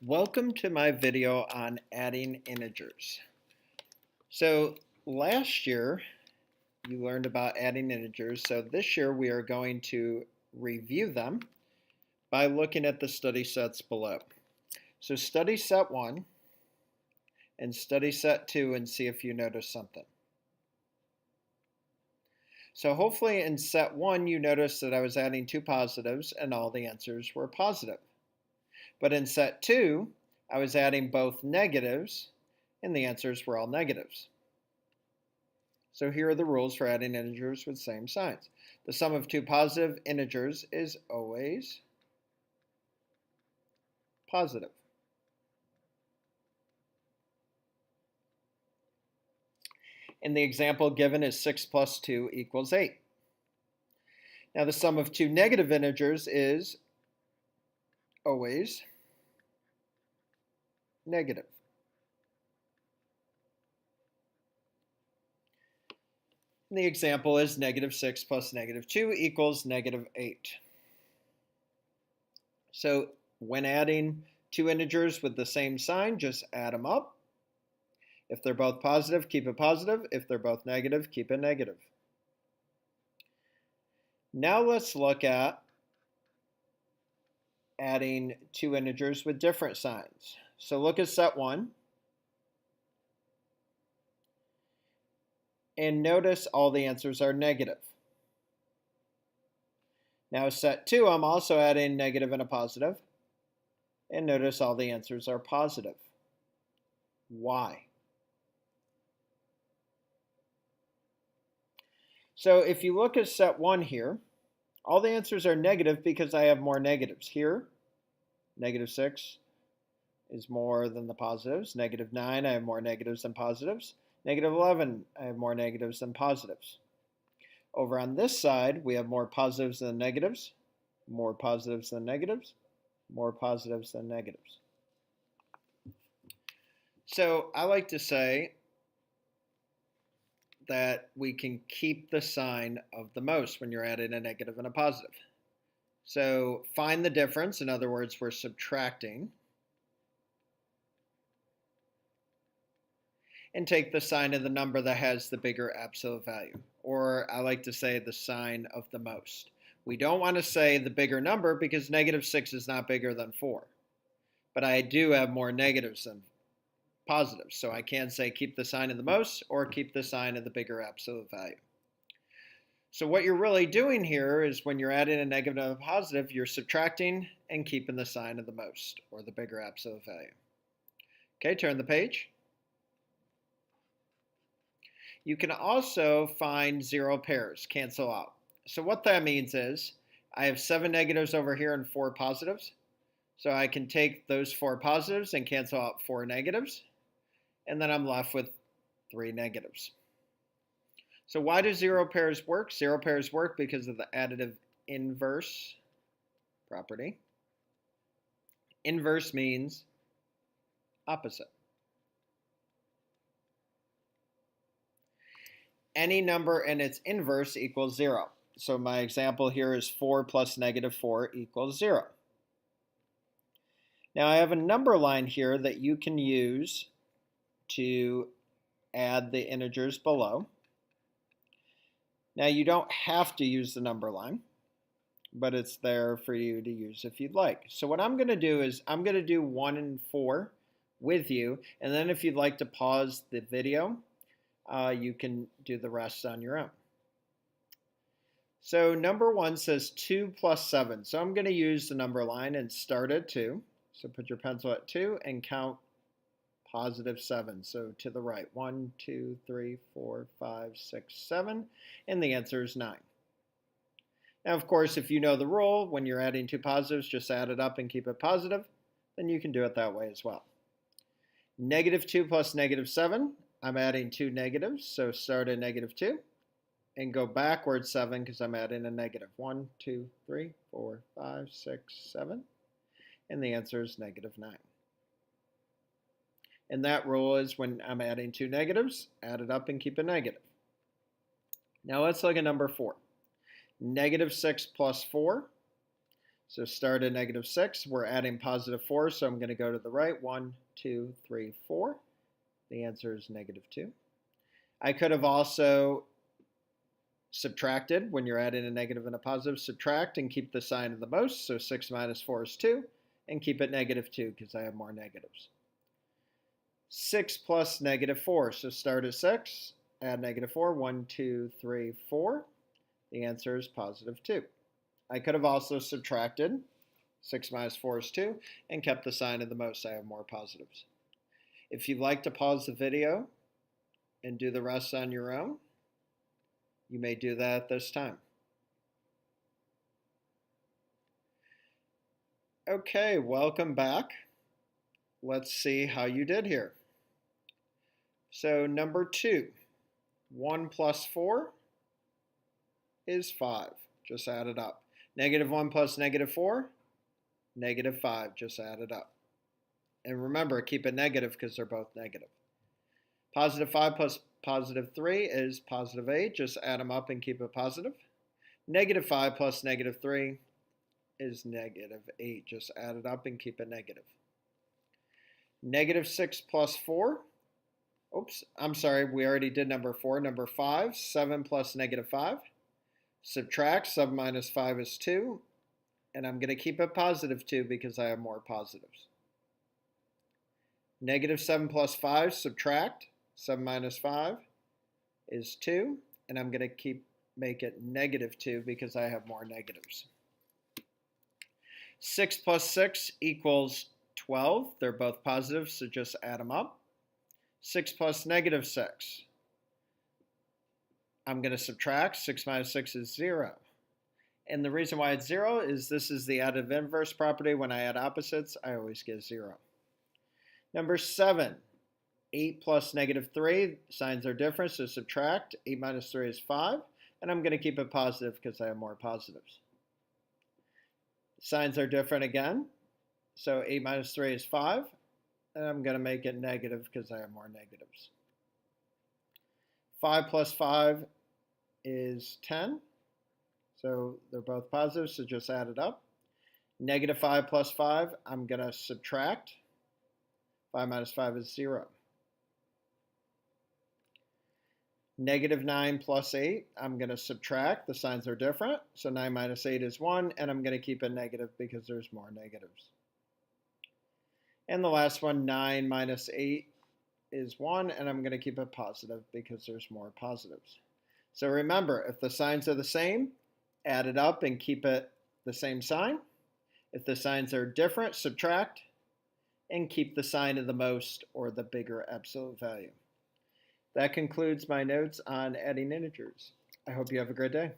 Welcome to my video on adding integers. So last year you learned about adding integers, so this year we are going to review them by looking at the study sets below. So study set 1 and study set 2 and see if you notice something. So hopefully in set 1 you noticed that I was adding two positives and all the answers were positive. But in set 2, I was adding both negatives, and the answers were all negatives. So here are the rules for adding integers with same signs. The sum of two positive integers is always positive. And the example given is 6 plus 2 equals 8. Now the sum of two negative integers is always negative. And the example is negative 6 plus negative 2 equals negative 8. So when adding two integers with the same sign, just add them up. If they're both positive, keep it positive. If they're both negative, keep it negative. Now let's look at adding two integers with different signs. So look at set 1 and notice all the answers are negative. Now set 2, I'm also adding negative and a positive, and notice all the answers are positive. Why? So if you look at set 1 here, all the answers are negative because I have more negatives. Here, negative 6 is more than the positives. Negative 9, I have more negatives than positives. Negative 11, I have more negatives than positives. Over on this side, we have more positives than negatives, more positives than negatives, more positives than negatives. So I like to say that we can keep the sign of the most when you're adding a negative and a positive. So find the difference. In other words, we're subtracting. And take the sign of the number that has the bigger absolute value. Or I like to say the sign of the most. We don't want to say the bigger number because negative 6 is not bigger than 4. But I do have more negatives than positives. So I can say keep the sign of the most or keep the sign of the bigger absolute value. So what you're really doing here is when you're adding a negative and a positive, you're subtracting and keeping the sign of the most or the bigger absolute value. Okay, turn the page. You can also find zero pairs, cancel out. So what that means is I have 7 negatives over here and 4 positives. So I can take those 4 positives and cancel out 4 negatives. And then I'm left with 3 negatives. So why do zero pairs work? Zero pairs work because of the additive inverse property. Inverse means opposite. Any number and its inverse equals 0. So my example here is 4 plus negative 4 equals 0. Now I have a number line here that you can use to add the integers below. Now you don't have to use the number line, but it's there for you to use if you'd like. So what I'm going to do is I'm going to do 1 and 4 with you, and then if you'd like to pause the video, you can do the rest on your own. So number 1 says 2 plus 7. So I'm going to use the number line and start at 2. So put your pencil at 2 and count positive 7. So to the right, 1, 2, 3, 4, 5, 6, 7. And the answer is 9. Now, of course, if you know the rule, when you're adding two positives, just add it up and keep it positive. Then you can do it that way as well. Negative 2 plus negative 7. I'm adding 2 negatives, so start at negative 2 and go backwards 7 because I'm adding a negative. 1, 2, 3, 4, 5, 6, 7. And the answer is negative 9. And that rule is when I'm adding 2 negatives, add it up and keep it negative. Now let's look at number 4. Negative 6 plus 4. So start at negative 6. We're adding positive 4, so I'm going to go to the right. 1, 2, 3, 4. The answer is negative 2. I could have also subtracted. When you're adding a negative and a positive, subtract and keep the sign of the most. So 6 minus 4 is 2, and keep it negative 2 because I have more negatives. 6 plus negative 4. So start at 6, add negative 4. 1, 2, 3, 4. The answer is positive 2. I could have also subtracted. 6 minus 4 is 2, and kept the sign of the most. I have more positives. If you'd like to pause the video and do the rest on your own, you may do that at this time. Okay, welcome back. Let's see how you did here. So number 2, 1 plus 4 is 5. Just add it up. Negative 1 plus negative 4, negative 5. Just add it up. And remember, keep it negative because they're both negative. Positive 5 plus positive 3 is positive 8. Just add them up and keep it positive. Negative 5 plus negative 3 is negative 8. Just add it up and keep it negative. Negative 6 plus 4. Oops, I'm sorry, we already did number 4. Number 5, 7 plus negative 5. Subtract, 7 minus 5 is 2. And I'm going to keep it positive 2 because I have more positives. Negative 7 plus 5, subtract. 7 minus 5 is 2. And I'm going to make it negative 2 because I have more negatives. 6 plus 6 equals 12. They're both positive, so just add them up. 6 plus negative 6. I'm going to subtract. 6 minus 6 is 0. And the reason why it's 0 is this is the additive inverse property. When I add opposites, I always get 0. Number 7, 8 plus negative 3. Signs are different, so subtract. 8 minus 3 is 5. And I'm going to keep it positive because I have more positives. Signs are different again. So 8 minus 3 is 5. And I'm going to make it negative because I have more negatives. 5 plus 5 is 10. So they're both positive, so just add it up. Negative 5 plus 5, I'm going to subtract. 5 minus 5 is 0. Negative 9 plus 8, I'm going to subtract. The signs are different. So 9 minus 8 is 1, and I'm going to keep it negative because there's more negatives. And the last one, 9 minus 8 is 1, and I'm going to keep it positive because there's more positives. So remember, if the signs are the same, add it up and keep it the same sign. If the signs are different, subtract and keep the sign of the most or the bigger absolute value. That concludes my notes on adding integers. I hope you have a great day.